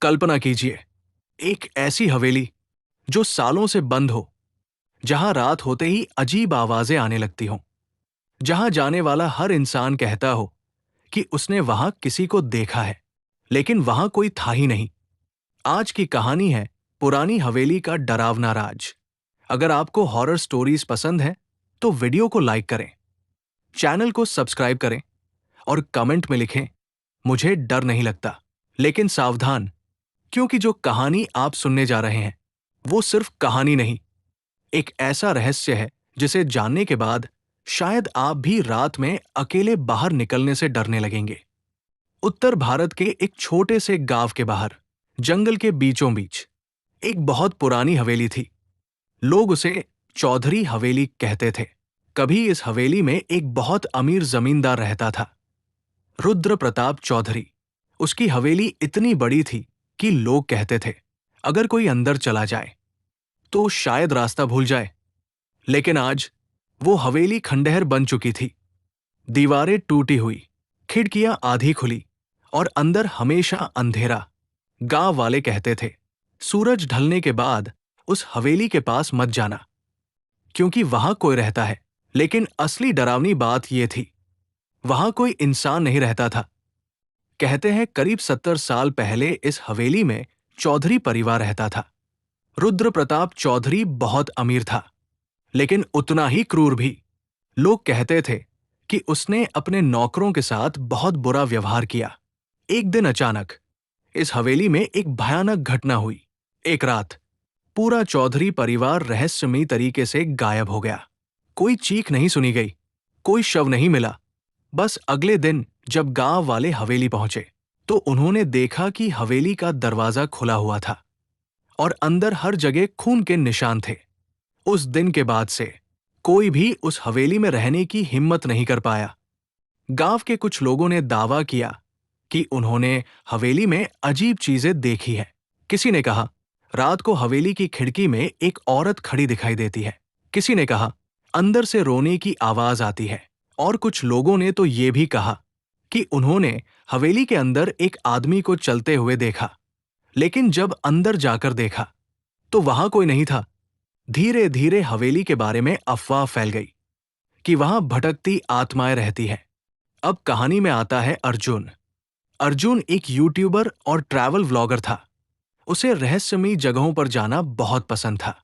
कल्पना कीजिए, एक ऐसी हवेली जो सालों से बंद हो, जहां रात होते ही अजीब आवाजें आने लगती हों, जहां जाने वाला हर इंसान कहता हो कि उसने वहां किसी को देखा है, लेकिन वहां कोई था ही नहीं। आज की कहानी है पुरानी हवेली का डरावना राज। अगर आपको हॉरर स्टोरीज पसंद है, तो वीडियो को लाइक करें, चैनल को सब्सक्राइब करें और कमेंट में लिखें, मुझे डर नहीं लगता। लेकिन सावधान, क्योंकि जो कहानी आप सुनने जा रहे हैं, वो सिर्फ कहानी नहीं, एक ऐसा रहस्य है जिसे जानने के बाद शायद आप भी रात में अकेले बाहर निकलने से डरने लगेंगे। उत्तर भारत के एक छोटे से गांव के बाहर, जंगल के बीचों बीच, एक बहुत पुरानी हवेली थी। लोग उसे चौधरी हवेली कहते थे। कभी इस हवेली में एक बहुत अमीर जमींदार रहता था, रुद्र प्रताप चौधरी। उसकी हवेली इतनी बड़ी थी कि लोग कहते थे, अगर कोई अंदर चला जाए तो शायद रास्ता भूल जाए। लेकिन आज वो हवेली खंडहर बन चुकी थी। दीवारें टूटी हुई, खिड़कियां आधी खुली और अंदर हमेशा अंधेरा। गांव वाले कहते थे, सूरज ढलने के बाद उस हवेली के पास मत जाना, क्योंकि वहां कोई रहता है। लेकिन असली डरावनी बात यह थी, वहां कोई इंसान नहीं रहता था। कहते हैं करीब 70 साल पहले इस हवेली में चौधरी परिवार रहता था। रुद्र प्रताप चौधरी बहुत अमीर था, लेकिन उतना ही क्रूर भी। लोग कहते थे कि उसने अपने नौकरों के साथ बहुत बुरा व्यवहार किया। एक दिन अचानक इस हवेली में एक भयानक घटना हुई। एक रात पूरा चौधरी परिवार रहस्यमयी तरीके से गायब हो गया। कोई चीख नहीं सुनी गई, कोई शव नहीं मिला। बस अगले दिन जब गांव वाले हवेली पहुंचे, तो उन्होंने देखा कि हवेली का दरवाजा खुला हुआ था और अंदर हर जगह खून के निशान थे। उस दिन के बाद से कोई भी उस हवेली में रहने की हिम्मत नहीं कर पाया। गांव के कुछ लोगों ने दावा किया कि उन्होंने हवेली में अजीब चीजें देखी हैं। किसी ने कहा, रात को हवेली की खिड़की में एक औरत खड़ी दिखाई देती है। किसी ने कहा, अंदर से रोने की आवाज आती है। और कुछ लोगों ने तो ये भी कहा कि उन्होंने हवेली के अंदर एक आदमी को चलते हुए देखा। लेकिन जब अंदर जाकर देखा, तो वहां कोई नहीं था। धीरे धीरे हवेली के बारे में अफवाह फैल गई कि वहां भटकती आत्माएं रहती हैं। अब कहानी में आता है अर्जुन। अर्जुन एक यूट्यूबर और ट्रैवल व्लॉगर था। उसे रहस्यमयी जगहों पर जाना बहुत पसंद था।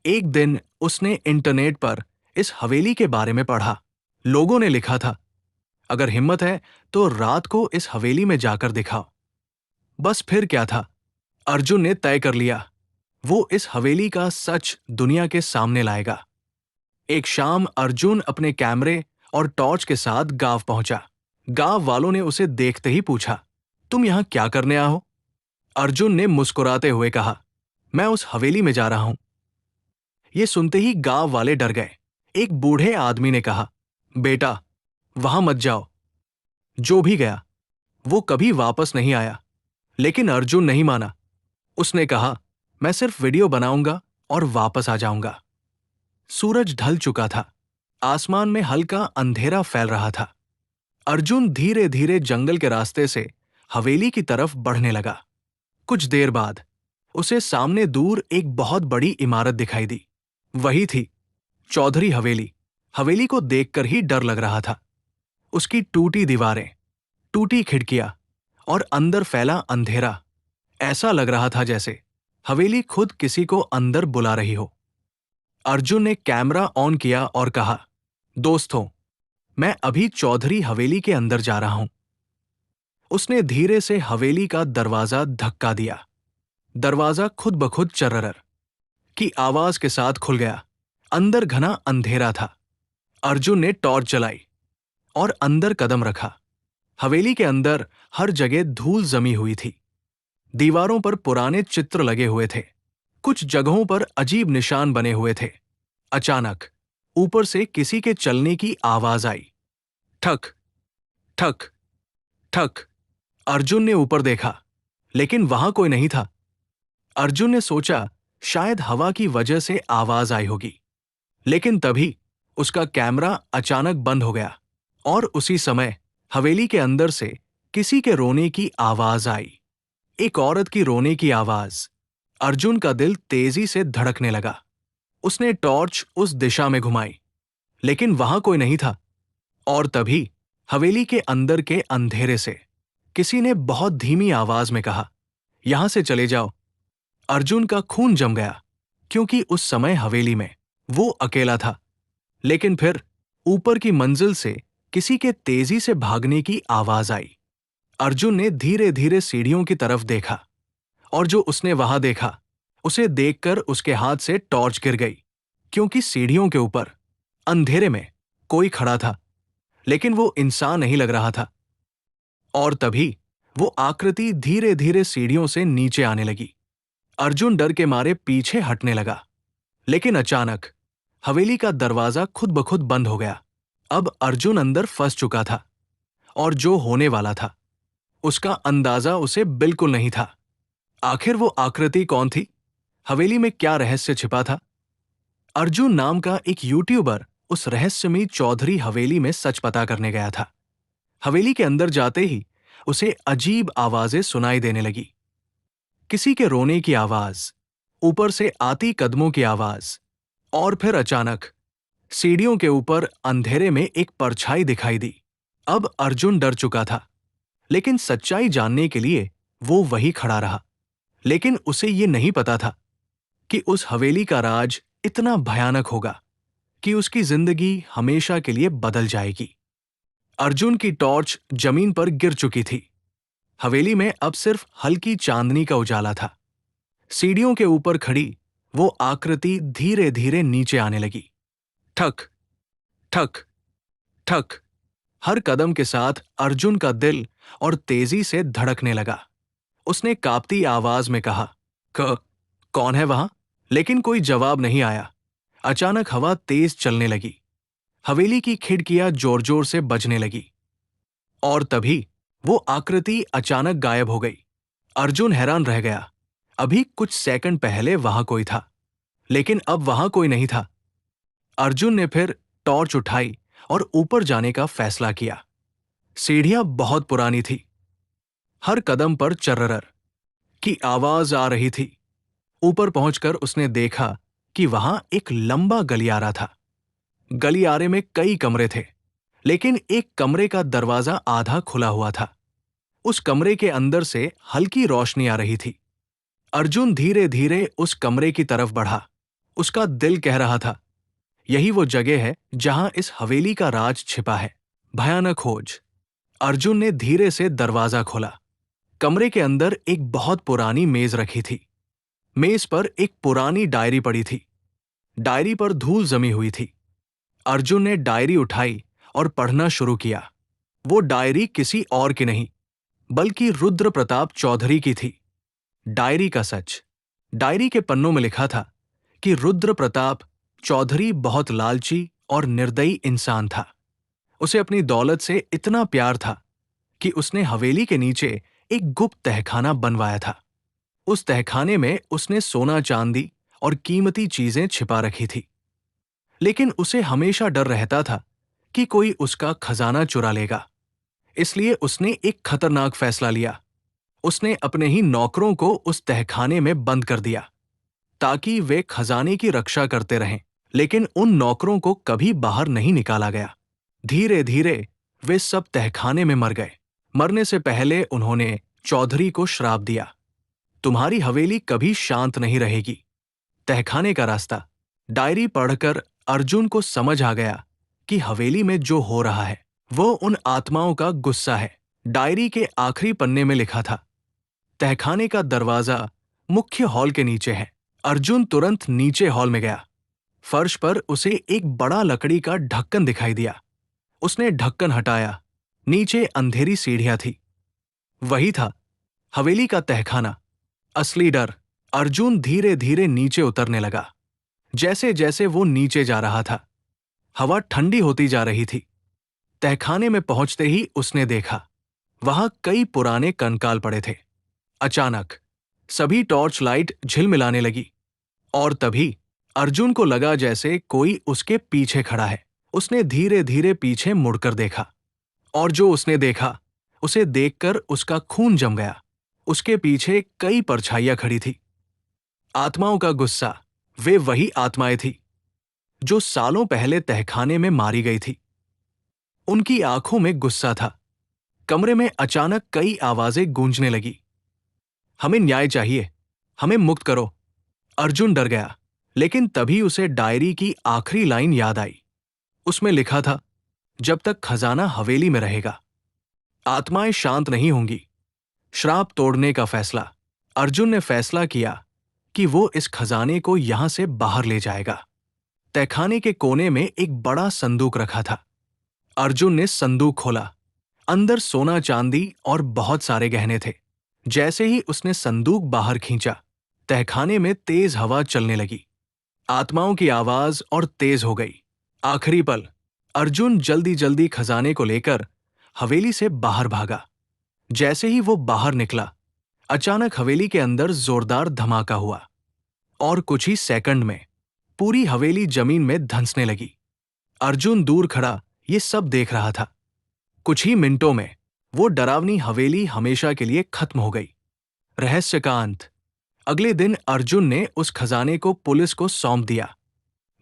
एक दिन उसने इंटरनेट पर इस हवेली के बारे में पढ़ा। लोगों ने लिखा था, अगर हिम्मत है तो रात को इस हवेली में जाकर दिखाओ। बस फिर क्या था, अर्जुन ने तय कर लिया, वो इस हवेली का सच दुनिया के सामने लाएगा। एक शाम अर्जुन अपने कैमरे और टॉर्च के साथ गांव पहुंचा। गांव वालों ने उसे देखते ही पूछा, तुम यहां क्या करने आए हो? अर्जुन ने मुस्कुराते हुए कहा, मैं उस हवेली में जा रहा हूं। ये सुनते ही गांव वाले डर गए। एक बूढ़े आदमी ने कहा, बेटा, वहां मत जाओ। जो भी गया वो कभी वापस नहीं आया। लेकिन अर्जुन नहीं माना। उसने कहा, मैं सिर्फ वीडियो बनाऊंगा और वापस आ जाऊंगा। सूरज ढल चुका था। आसमान में हल्का अंधेरा फैल रहा था। अर्जुन धीरे धीरे जंगल के रास्ते से हवेली की तरफ बढ़ने लगा। कुछ देर बाद उसे सामने दूर एक बहुत बड़ी इमारत दिखाई दी। वही थी चौधरी हवेली। हवेली को देखकर ही डर लग रहा था। उसकी टूटी दीवारें, टूटी खिड़कियां और अंदर फैला अंधेरा। ऐसा लग रहा था जैसे हवेली खुद किसी को अंदर बुला रही हो। अर्जुन ने कैमरा ऑन किया और कहा, दोस्तों, मैं अभी चौधरी हवेली के अंदर जा रहा हूं। उसने धीरे से हवेली का दरवाजा धक्का दिया। दरवाजा खुद ब खुद चर्रर की आवाज के साथ खुल गया। अंदर घना अंधेरा था। अर्जुन ने टॉर्च जलाई और अंदर कदम रखा। हवेली के अंदर हर जगह धूल जमी हुई थी। दीवारों पर पुराने चित्र लगे हुए थे। कुछ जगहों पर अजीब निशान बने हुए थे। अचानक ऊपर से किसी के चलने की आवाज आई। ठक ठक ठक। अर्जुन ने ऊपर देखा, लेकिन वहां कोई नहीं था। अर्जुन ने सोचा शायद हवा की वजह से आवाज आई होगी। लेकिन तभी उसका कैमरा अचानक बंद हो गया और उसी समय हवेली के अंदर से किसी के रोने की आवाज आई। एक औरत की रोने की आवाज। अर्जुन का दिल तेजी से धड़कने लगा। उसने टॉर्च उस दिशा में घुमाई, लेकिन वहां कोई नहीं था। और तभी हवेली के अंदर के अंधेरे से किसी ने बहुत धीमी आवाज में कहा, यहां से चले जाओ। अर्जुन का खून जम गया, क्योंकि उस समय हवेली में वो अकेला था। लेकिन फिर ऊपर की मंजिल से किसी के तेजी से भागने की आवाज आई। अर्जुन ने धीरे धीरे सीढ़ियों की तरफ देखा, और जो उसने वहां देखा, उसे देखकर उसके हाथ से टॉर्च गिर गई, क्योंकि सीढ़ियों के ऊपर अंधेरे में कोई खड़ा था, लेकिन वो इंसान नहीं लग रहा था। और तभी वो आकृति धीरे धीरे सीढ़ियों से नीचे आने लगी। अर्जुन डर के मारे पीछे हटने लगा, लेकिन अचानक हवेली का दरवाजा खुद ब खुद बंद हो गया। अब अर्जुन अंदर फंस चुका था, और जो होने वाला था उसका अंदाजा उसे बिल्कुल नहीं था। आखिर वो आकृति कौन थी? हवेली में क्या रहस्य छिपा था? अर्जुन नाम का एक यूट्यूबर उस रहस्यमयी चौधरी हवेली में सच पता करने गया था। हवेली के अंदर जाते ही उसे अजीब आवाजें सुनाई देने लगी। किसी के रोने की आवाज, ऊपर से आती कदमों की आवाज, और फिर अचानक सीढ़ियों के ऊपर अंधेरे में एक परछाई दिखाई दी। अब अर्जुन डर चुका था, लेकिन सच्चाई जानने के लिए वो वहीं खड़ा रहा। लेकिन उसे ये नहीं पता था कि उस हवेली का राज इतना भयानक होगा कि उसकी जिंदगी हमेशा के लिए बदल जाएगी। अर्जुन की टॉर्च जमीन पर गिर चुकी थी। हवेली में अब सिर्फ हल्की चांदनी का उजाला था। सीढ़ियों के ऊपर खड़ी वो आकृति धीरे धीरे नीचे आने लगी। ठक ठक ठक। हर कदम के साथ अर्जुन का दिल और तेजी से धड़कने लगा। उसने कांपती आवाज में कहा, कौन है वहां? लेकिन कोई जवाब नहीं आया। अचानक हवा तेज चलने लगी। हवेली की खिड़कियां जोर जोर से बजने लगी, और तभी वो आकृति अचानक गायब हो गई। अर्जुन हैरान रह गया। अभी कुछ सेकंड पहले वहां कोई था, लेकिन अब वहां कोई नहीं था। अर्जुन ने फिर टॉर्च उठाई और ऊपर जाने का फैसला किया। सीढ़ियां बहुत पुरानी थी। हर कदम पर चर्रर की आवाज आ रही थी। ऊपर पहुंचकर उसने देखा कि वहां एक लंबा गलियारा था। गलियारे में कई कमरे थे, लेकिन एक कमरे का दरवाजा आधा खुला हुआ था। उस कमरे के अंदर से हल्की रोशनी आ रही थी। अर्जुन धीरे धीरे उस कमरे की तरफ बढ़ा। उसका दिल कह रहा था, यही वो जगह है जहां इस हवेली का राज छिपा है। भयानक खोज। अर्जुन ने धीरे से दरवाजा खोला। कमरे के अंदर एक बहुत पुरानी मेज रखी थी। मेज पर एक पुरानी डायरी पड़ी थी। डायरी पर धूल जमी हुई थी। अर्जुन ने डायरी उठाई और पढ़ना शुरू किया। वो डायरी किसी और की नहीं, बल्कि रुद्र प्रताप चौधरी की थी। डायरी का सच। डायरी के पन्नों में लिखा था कि रुद्र प्रताप चौधरी बहुत लालची और निर्दयी इंसान था। उसे अपनी दौलत से इतना प्यार था कि उसने हवेली के नीचे एक गुप्त तहखाना बनवाया था। उस तहखाने में उसने सोना चांदी और कीमती चीजें छिपा रखी थी। लेकिन उसे हमेशा डर रहता था कि कोई उसका खजाना चुरा लेगा। इसलिए उसने एक खतरनाक फैसला लिया। उसने अपने ही नौकरों को उस तहखाने में बंद कर दिया, ताकि वे खजाने की रक्षा करते रहें। लेकिन उन नौकरों को कभी बाहर नहीं निकाला गया। धीरे धीरे वे सब तहखाने में मर गए। मरने से पहले उन्होंने चौधरी को श्राप दिया, तुम्हारी हवेली कभी शांत नहीं रहेगी। तहखाने का रास्ता। डायरी पढ़कर अर्जुन को समझ आ गया कि हवेली में जो हो रहा है वो उन आत्माओं का गुस्सा है। डायरी के आखिरी पन्ने में लिखा था, तहखाने का दरवाजा मुख्य हॉल के नीचे है। अर्जुन तुरंत नीचे हॉल में गया। फर्श पर उसे एक बड़ा लकड़ी का ढक्कन दिखाई दिया। उसने ढक्कन हटाया। नीचे अंधेरी सीढ़ियां थी। वही था, हवेली का तहखाना। असली डर। अर्जुन धीरे धीरे नीचे उतरने लगा। जैसे जैसे वो नीचे जा रहा था, हवा ठंडी होती जा रही थी। तहखाने में पहुंचते ही उसने देखा, वहां कई पुराने कंकाल पड़े थे। अचानक सभी टॉर्च लाइट झिलमिलाने लगी, और तभी अर्जुन को लगा जैसे कोई उसके पीछे खड़ा है। उसने धीरे धीरे पीछे मुड़कर देखा, और जो उसने देखा उसे देखकर उसका खून जम गया। उसके पीछे कई परछाइयां खड़ी थी। आत्माओं का गुस्सा। वे वही आत्माएं थी जो सालों पहले तहखाने में मारी गई थी। उनकी आंखों में गुस्सा था। कमरे में अचानक कई आवाजें गूंजने लगी। हमें न्याय चाहिए, हमें मुक्त करो। अर्जुन डर गया, लेकिन तभी उसे डायरी की आखिरी लाइन याद आई। उसमें लिखा था, जब तक खजाना हवेली में रहेगा आत्माएं शांत नहीं होंगी। श्राप तोड़ने का फैसला। अर्जुन ने फैसला किया कि वो इस खजाने को यहां से बाहर ले जाएगा। तहखाने के कोने में एक बड़ा संदूक रखा था। अर्जुन ने संदूक खोला। अंदर सोना चांदी और बहुत सारे गहने थे। जैसे ही उसने संदूक बाहर खींचा, तहखाने में तेज हवा चलने लगी। आत्माओं की आवाज और तेज हो गई। आखिरी पल, अर्जुन जल्दी जल्दी खजाने को लेकर हवेली से बाहर भागा। जैसे ही वो बाहर निकला, अचानक हवेली के अंदर जोरदार धमाका हुआ और कुछ ही सेकंड में पूरी हवेली जमीन में धंसने लगी। अर्जुन दूर खड़ा ये सब देख रहा था। कुछ ही मिनटों में वो डरावनी हवेली हमेशा के लिए खत्म हो गई। रहस्य का अंत। अगले दिन अर्जुन ने उस खजाने को पुलिस को सौंप दिया।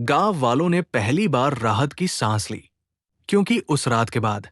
गांव वालों ने पहली बार राहत की सांस ली, क्योंकि उस रात के बाद